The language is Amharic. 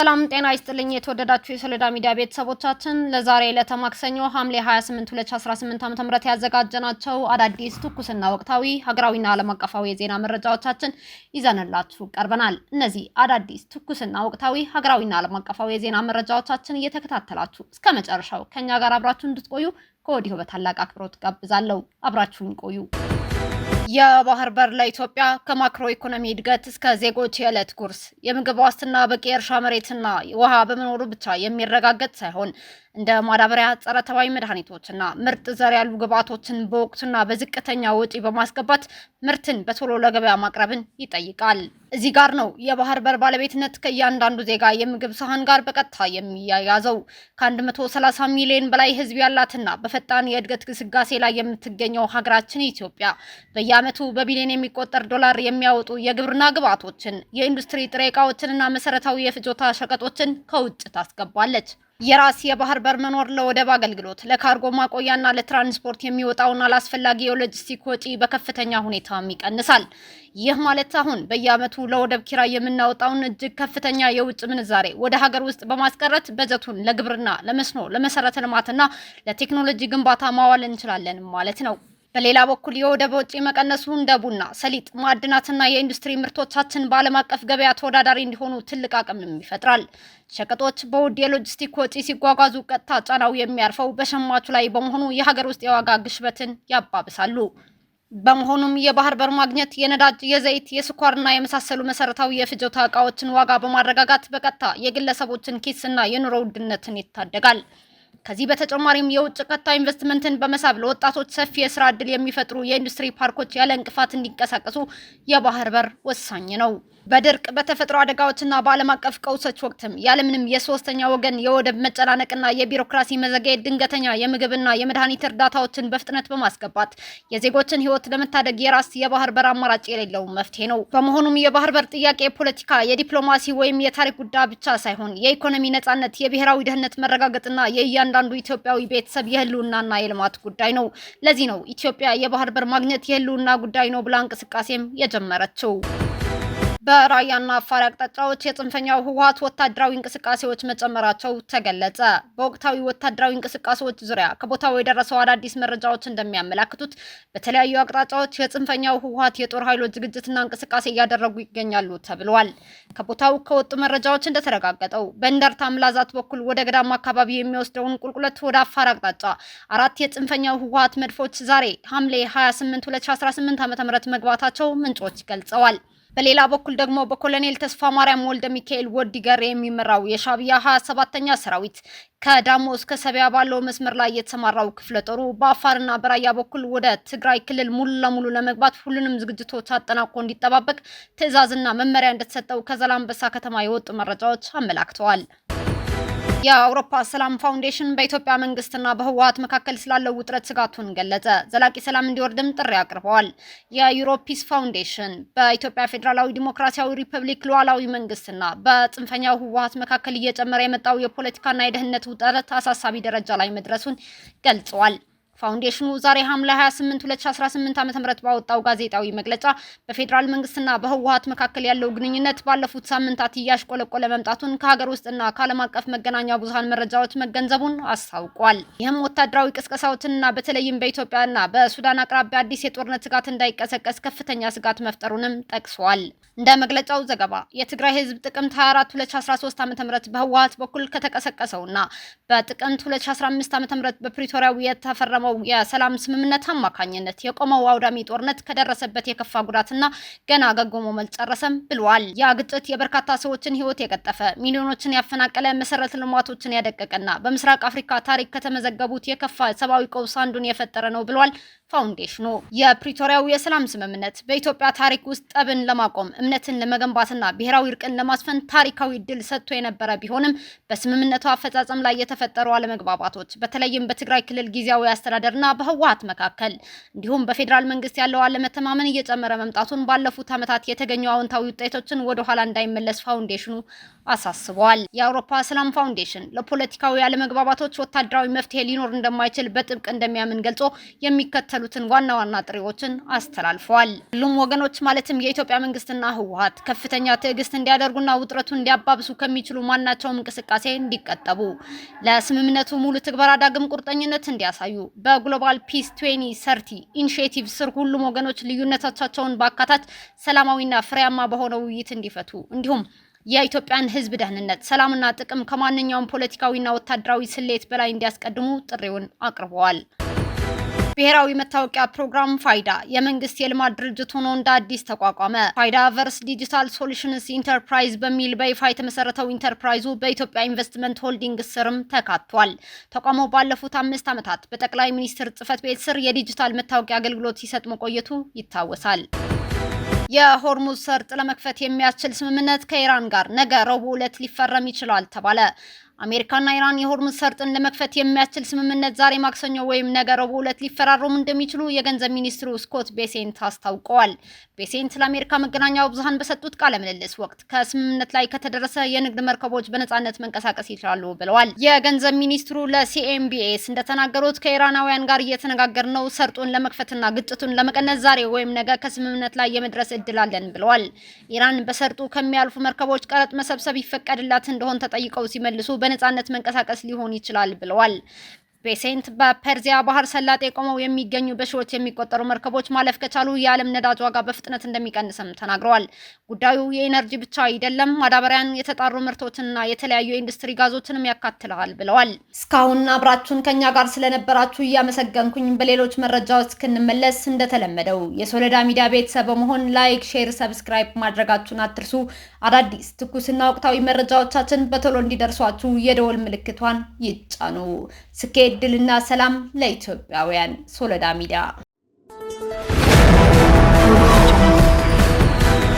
ሰላም ጤና ይስጥልኝ የተወደዳችሁ የሶሎዳ ሚዲያ ቤተሰቦቻችን ለዛሬ ለተማክሰኞ ሐምሌ 28 2018 ዓ.ም ያዘጋጀናቸው አዳዲስ ትኩስና ወቅታዊ ሀገራዊና ዓለም አቀፋዊ የዜና መረጃዎቻችን ይዘንላችሁ ቀርበናል። እነዚህ አዳዲስ ትኩስና ወቅታዊ ሀገራዊና ዓለም አቀፋዊ የዜና መረጃዎቻችን እየተከታተላችሁ እስከ መጨረሻው ከኛ ጋር አብራችሁ እንድትቆዩ ከወዲሁ በታላቅ አክብሮት ጋብዛለሁ። አብራችሁን ቆዩ። የባህር በር ለኢትዮጵያ ከማክሮ ኢኮኖሚ እድገት እስከ ዜጎች የዕለት ጉርስ የምግብ ዋስትና በቂ እርሻ መሬትና ውሃ በመኖሩ ብቻ የሚረጋገጥ ሳይሆን እንደ ማዳበሪያ፣ ጸረ ተባይ መድኃኒቶችና ምርጥ ዘር ያሉ ግብዓቶችን በወቅቱና በዝቅተኛ ወጪ በማስገባት ምርትን በቶሎ ለገበያ ማቅረብን ይጠይቃል። እዚህ ጋር ነው የባህር በር ባለቤትነት ከእያንዳንዱ ዜጋ የምግብ ሰሃን ጋር በቀጥታ የሚያያዘው። ከ130 ሚሊዮን በላይ ሕዝብ ያላትና በፈጣን የእድገት ግስጋሴ ላይ የምትገኘው ሀገራችን ኢትዮጵያ በየዓመቱ በቢሊዮን የሚቆጠር ዶላር የሚያወጡ የግብርና ግብዓቶችን፣ የኢንዱስትሪ ጥሬ ዕቃዎችንና መሰረታዊ የፍጆታ ሸቀጦችን ከውጭ ታስገባለች። የራስ የባህር በር መኖር ለወደብ አገልግሎት፣ ለካርጎ ማቆያና ለትራንስፖርት የሚወጣውን አላስፈላጊ የሎጂስቲክ ወጪ በከፍተኛ ሁኔታ ይቀንሳል። ይህ ማለት አሁን በየዓመቱ ለወደብ ኪራይ የምናወጣውን እጅግ ከፍተኛ የውጭ ምንዛሬ ወደ ሀገር ውስጥ በማስቀረት በጀቱን ለግብርና፣ ለመስኖ፣ ለመሰረተ ልማትና ለቴክኖሎጂ ግንባታ ማዋል እንችላለን ማለት ነው። በሌላ በኩል የወደብ ወጪ መቀነሱ እንደ ቡና፣ ሰሊጥ፣ ማዕድናትና የኢንዱስትሪ ምርቶቻችን በዓለም አቀፍ ገበያ ተወዳዳሪ እንዲሆኑ ትልቅ አቅም ይፈጥራል። ሸቀጦች በውድ የሎጂስቲክ ወጪ ሲጓጓዙ ቀጥታ ጫናው የሚያርፈው በሸማቹ ላይ በመሆኑ የሀገር ውስጥ የዋጋ ግሽበትን ያባብሳሉ። በመሆኑም የባህር በር ማግኘት የነዳጅ፣ የዘይት፣ የስኳርና የመሳሰሉ መሰረታዊ የፍጆታ ዕቃዎችን ዋጋ በማረጋጋት በቀጥታ የግለሰቦችን ኪስና የኑሮ ውድነትን ይታደጋል። ከዚህ በተጨማሪም የውጭ ቀጥታ ኢንቨስትመንትን በመሳብ ለወጣቶች ሰፊ የስራ ዕድል የሚፈጥሩ የኢንዱስትሪ ፓርኮች ያለ እንቅፋት እንዲንቀሳቀሱ የባህር በር ወሳኝ ነው። በድርቅ፣ በተፈጥሮ አደጋዎችና በዓለም አቀፍ ቀውሶች ወቅትም ያለምንም የሶስተኛ ወገን የወደብ መጨናነቅና የቢሮክራሲ መዘግየት ድንገተኛ የምግብና የመድኃኒት እርዳታዎችን በፍጥነት በማስገባት የዜጎችን ሕይወት ለመታደግ የራስ የባህር በር አማራጭ የሌለው መፍትሄ ነው። በመሆኑም የባህር በር ጥያቄ የፖለቲካ፣ የዲፕሎማሲ ወይም የታሪክ ጉዳይ ብቻ ሳይሆን የኢኮኖሚ ነጻነት፣ የብሔራዊ ደህንነት መረጋገጥና የእያንዳንዱ ኢትዮጵያዊ ቤተሰብ የህልውናና የልማት ጉዳይ ነው። ለዚህ ነው ኢትዮጵያ የባህር በር ማግኘት የህልውና ጉዳይ ነው ብላ እንቅስቃሴም የጀመረችው። በራያና አፋር አቅጣጫዎች የጽንፈኛው ህወሓት ወታደራዊ እንቅስቃሴዎች መጨመራቸው ተገለጸ። በወቅታዊ ወታደራዊ እንቅስቃሴዎች ዙሪያ ከቦታው የደረሰው አዳዲስ መረጃዎች እንደሚያመለክቱት በተለያዩ አቅጣጫዎች የጽንፈኛው ህወሓት የጦር ኃይሎች ዝግጅትና እንቅስቃሴ እያደረጉ ይገኛሉ ተብሏል። ከቦታው ከወጡ መረጃዎች እንደተረጋገጠው በእንደርታ ምላዛት በኩል ወደ ገዳማ አካባቢ የሚወስደውን ቁልቁለት ወደ አፋር አቅጣጫ 4 የጽንፈኛው ህወሓት መድፎች ዛሬ ሐምሌ 28 2018 ዓ.ም መግባታቸው ምንጮች ገልጸዋል። በሌላ በኩል ደግሞ በኮሎኔል ተስፋ ማርያም ወልደ ሚካኤል ወዲገር የሚመራው የሻዕቢያ 27ኛ ሰራዊት ከዳሞ እስከ ሰቢያ ባለው መስመር ላይ የተሰማራው ክፍለ ጦሩ በአፋርና በራያ በኩል ወደ ትግራይ ክልል ሙሉ ለሙሉ ለመግባት ሁሉንም ዝግጅቶች አጠናቆ እንዲጠባበቅ ትዕዛዝና መመሪያ እንደተሰጠው ከዛላምበሳ ከተማ የወጡ መረጃዎች አመላክተዋል። የአውሮፓ ሰላም ፋውንዴሽን በኢትዮጵያ መንግስትና በህወሓት መካከል ስላለው ውጥረት ስጋቱን ገለጸ። ዘላቂ ሰላም እንዲወርድም ጥሪ አቅርበዋል። የዩሮፒስ ፋውንዴሽን በኢትዮጵያ ፌዴራላዊ ዲሞክራሲያዊ ሪፐብሊክ ሉዓላዊ መንግስትና በጽንፈኛው ህወሓት መካከል እየጨመረ የመጣው የፖለቲካና የደህንነት ውጥረት አሳሳቢ ደረጃ ላይ መድረሱን ገልጸዋል። ፋውንዴሽኑ ዛሬ ሐምሌ 28 2018 ዓ.ም ባወጣው ጋዜጣዊ መግለጫ በፌዴራል መንግስትና በህወሓት መካከል ያለው ግንኙነት ባለፉት ሳምንታት እያሽቆለቆለ መምጣቱን ከሀገር ውስጥና ከዓለም አቀፍ መገናኛ ብዙሃን መረጃዎች መገንዘቡን አስታውቋል። ይህም ወታደራዊ ቅስቀሳዎችንና በተለይም በኢትዮጵያና በሱዳን አቅራቢያ አዲስ የጦርነት ስጋት እንዳይቀሰቀስ ከፍተኛ ስጋት መፍጠሩንም ጠቅሷል። እንደ መግለጫው ዘገባ የትግራይ ህዝብ ጥቅምት 24 2013 ዓ.ም በህወሓት በኩል ከተቀሰቀሰውና በጥቅምት 2015 ዓ.ም በፕሪቶሪያው የተፈረመው የሰላም ስምምነት አማካኝነት የቆመው አውዳሚ ጦርነት ከደረሰበት የከፋ ጉዳትና ገና ገግሞ መልጨረሰም ብለዋል። ያ ግጭት የበርካታ ሰዎችን ህይወት የቀጠፈ፣ ሚሊዮኖችን ያፈናቀለ፣ መሰረተ ልማቶችን ያደቀቀና በምስራቅ አፍሪካ ታሪክ ከተመዘገቡት የከፋ ሰብአዊ ቀውስ አንዱን የፈጠረ ነው ብለዋል። ፋውንዴሽኑ የፕሪቶሪያው የሰላም ስምምነት በኢትዮጵያ ታሪክ ውስጥ ጠብን ለማቆም እምነትን ለመገንባትና ብሔራዊ እርቅን ለማስፈን ታሪካዊ እድል ሰጥቶ የነበረ ቢሆንም በስምምነቱ አፈጻጸም ላይ የተፈጠሩ አለመግባባቶች በተለይም በትግራይ ክልል ጊዜያዊ አስተዳደርና በህወሓት መካከል እንዲሁም በፌዴራል መንግስት ያለው አለመተማመን እየጨመረ መምጣቱን ባለፉት ዓመታት የተገኙ አዎንታዊ ውጤቶችን ወደ ኋላ እንዳይመለስ ፋውንዴሽኑ አሳስበዋል። የአውሮፓ ሰላም ፋውንዴሽን ለፖለቲካዊ አለመግባባቶች ወታደራዊ መፍትሄ ሊኖር እንደማይችል በጥብቅ እንደሚያምን ገልጾ የሚከተሉ የሚከተሉትን ዋና ዋና ጥሪዎችን አስተላልፈዋል። ሁሉም ወገኖች ማለትም የኢትዮጵያ መንግስትና ህወሓት ከፍተኛ ትዕግስት እንዲያደርጉና ውጥረቱን እንዲያባብሱ ከሚችሉ ማናቸውም እንቅስቃሴ እንዲቀጠቡ፣ ለስምምነቱ ሙሉ ትግበራ ዳግም ቁርጠኝነት እንዲያሳዩ፣ በግሎባል ፒስ 2030 ኢኒሺዬቲቭ ስር ሁሉም ወገኖች ልዩነቶቻቸውን በአካታች ሰላማዊና ፍሬያማ በሆነ ውይይት እንዲፈቱ እንዲሁም የኢትዮጵያን ህዝብ ደህንነት፣ ሰላምና ጥቅም ከማንኛውም ፖለቲካዊና ወታደራዊ ስሌት በላይ እንዲያስቀድሙ ጥሪውን አቅርበዋል። ብሔራዊ መታወቂያ ፕሮግራም ፋይዳ የመንግስት የልማት ድርጅት ሆኖ እንደ አዲስ ተቋቋመ። ፋይዳ ቨርስ ዲጂታል ሶሉሽንስ ኢንተርፕራይዝ በሚል በይፋ የተመሰረተው ኢንተርፕራይዙ በኢትዮጵያ ኢንቨስትመንት ሆልዲንግ ስርም ተካቷል። ተቋሙ ባለፉት 5 ዓመታት በጠቅላይ ሚኒስትር ጽህፈት ቤት ስር የዲጂታል መታወቂያ አገልግሎት ሲሰጥ መቆየቱ ይታወሳል። የሆርሙዝ ሰርጥ ለመክፈት የሚያስችል ስምምነት ከኢራን ጋር ነገ ረቡዕ ዕለት ሊፈረም ይችላል ተባለ። አሜሪካና ኢራን የሆርሙዝ ሰርጥን ለመክፈት የሚያስችል ስምምነት ዛሬ ማክሰኞ ወይም ነገ ረቡዕ ዕለት ሊፈራረሙ እንደሚችሉ የገንዘብ ሚኒስትሩ ስኮት ቤሴንት አስታውቀዋል። ቤሴንት ለአሜሪካ መገናኛ ብዙሃን በሰጡት ቃለ ምልልስ ወቅት ከስምምነት ላይ ከተደረሰ የንግድ መርከቦች በነጻነት መንቀሳቀስ ይችላሉ ብለዋል። የገንዘብ ሚኒስትሩ ለሲኤምቢኤስ እንደተናገሩት ከኢራናውያን ጋር እየተነጋገርን ነው፣ ሰርጡን ለመክፈትና ግጭቱን ለመቀነስ ዛሬ ወይም ነገ ከስምምነት ላይ የመድረስ እድል አለን ብለዋል። ኢራን በሰርጡ ከሚያልፉ መርከቦች ቀረጥ መሰብሰብ ይፈቀድላት እንደሆን ተጠይቀው ሲመልሱ በነጻነት መንቀሳቀስ ሊሆን ይችላል ብለዋል። ቤሴንት በፐርዚያ ባህር ሰላጤ ቆመው የሚገኙ በሺዎች የሚቆጠሩ መርከቦች ማለፍ ከቻሉ የዓለም ነዳጅ ዋጋ በፍጥነት እንደሚቀንስም ተናግረዋል። ጉዳዩ የኢነርጂ ብቻ አይደለም፣ ማዳበሪያን፣ የተጣሩ ምርቶችንና የተለያዩ የኢንዱስትሪ ጋዞችንም ያካትላል ብለዋል። እስካሁን አብራችሁን ከኛ ጋር ስለነበራችሁ እያመሰገንኩኝ በሌሎች መረጃዎች እስክንመለስ እንደተለመደው የሶለዳ ሚዲያ ቤተሰብ በመሆን ላይክ፣ ሼር፣ ሰብስክራይብ ማድረጋችሁን አትርሱ። አዳዲስ ትኩስና ወቅታዊ መረጃዎቻችን በቶሎ እንዲደርሷችሁ የደወል ምልክቷን ይጫኑ። ስኬት፣ ድልና ሰላም ለኢትዮጵያውያን። ሶለዳ ሚዲያ